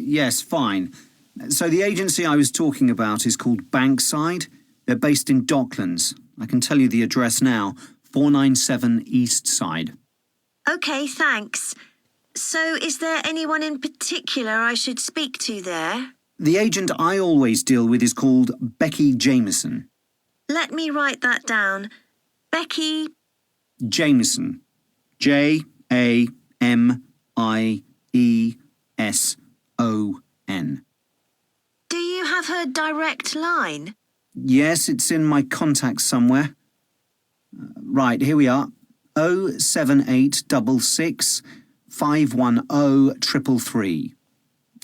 Yes, fine. So the agency I was talking about is called Bankside. They're based in Docklands. I can tell you the address now, 497 East Side. OK, thanks. So is there anyone in particular I should speak to there? The agent I always deal with is called Becky Jameson. Let me write that down. Becky... Jameson. Jameson. Do you have her direct line? Yes, it's in my contacts somewhere. Right, here we are. 07866 510 333.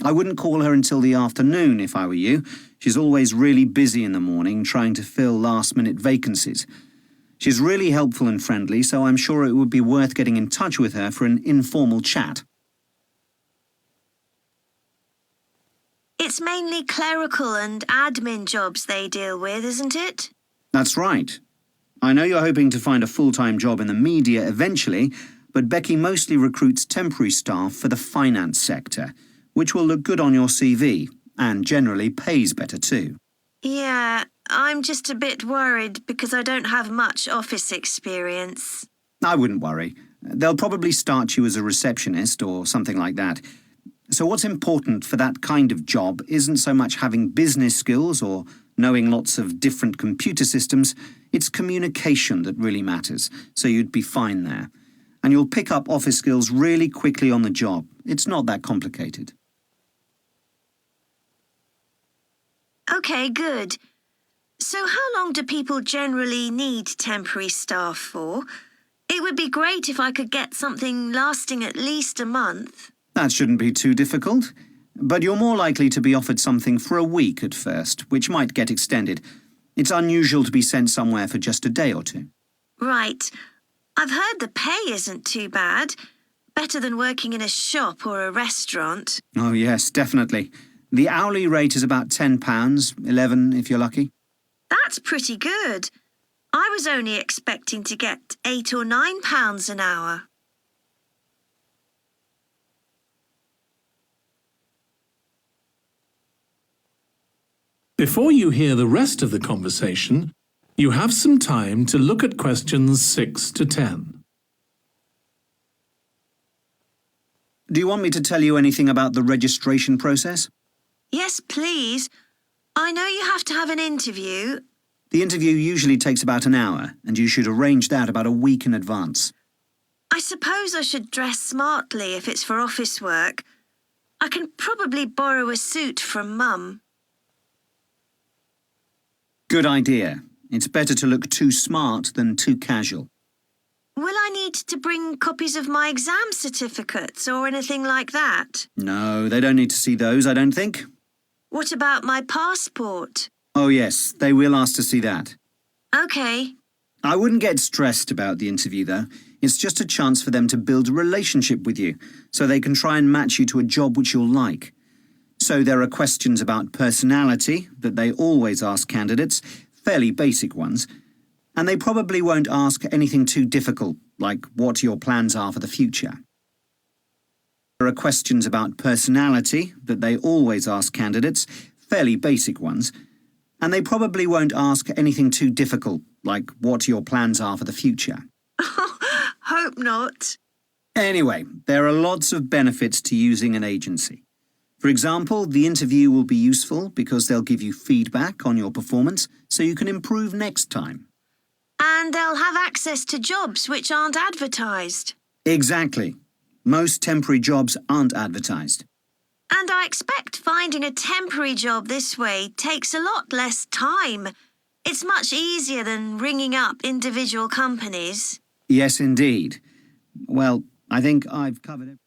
I wouldn't call her until the afternoon if I were you. She's always really busy in the morning trying to fill last-minute vacancies. She's really helpful and friendly, so I'm sure it would be worth getting in touch with her for an informal chat. It's mainly clerical and admin jobs they deal with, isn't it? That's right. I know you're hoping to find a full-time job in the media eventually, but Becky mostly recruits temporary staff for the finance sector, which will look good on your CV and generally pays better too. Yeah, I'm just a bit worried because I don't have much office experience. I wouldn't worry. They'll probably start you as a receptionist or something like that. So what's important for that kind of job isn't so much having business skills or knowing lots of different computer systems. It's communication that really matters, so you'd be fine there. And you'll pick up office skills really quickly on the job. It's not that complicated. OK, good. So how long do people generally need temporary staff for? It would be great if I could get something lasting at least a month. That shouldn't be too difficult. But you're more likely to be offered something for a week at first, which might get extended. It's unusual to be sent somewhere for just a day or two. Right. I've heard the pay isn't too bad. Better than working in a shop or a restaurant. Oh, yes, definitely. The hourly rate is about £10, $11 if you're lucky. That's pretty good. I was only expecting to get £8 or £9 an hour. Before you hear the rest of the conversation, you have some time to look at questions 6 to 10. Do you want me to tell you anything about the registration process? Yes, please. I know you have to have an interview. The interview usually takes about an hour, and you should arrange that about a week in advance. I suppose I should dress smartly if it's for office work. I can probably borrow a suit from Mum. Good idea. It's better to look too smart than too casual. Will I need to bring copies of my exam certificates or anything like that? No, they don't need to see those, I don't think. What about my passport? Oh yes, they will ask to see that. OK. I wouldn't get stressed about the interview, though. It's just a chance for them to build a relationship with you, so they can try and match you to a job which you'll like. So there are questions about personality that they always ask candidates, fairly basic ones. And they probably won't ask anything too difficult, like what your plans are for the future. There are questions about personality that they always ask candidates, fairly basic ones. And they probably won't ask anything too difficult, like what your plans are for the future. Hope not. Anyway, there are lots of benefits to using an agency. For example, the interview will be useful because they'll give you feedback on your performance so you can improve next time. And they'll have access to jobs which aren't advertised. Exactly. Most temporary jobs aren't advertised. And I expect finding a temporary job this way takes a lot less time. It's much easier than ringing up individual companies. Yes, indeed. Well, I think I've covered it.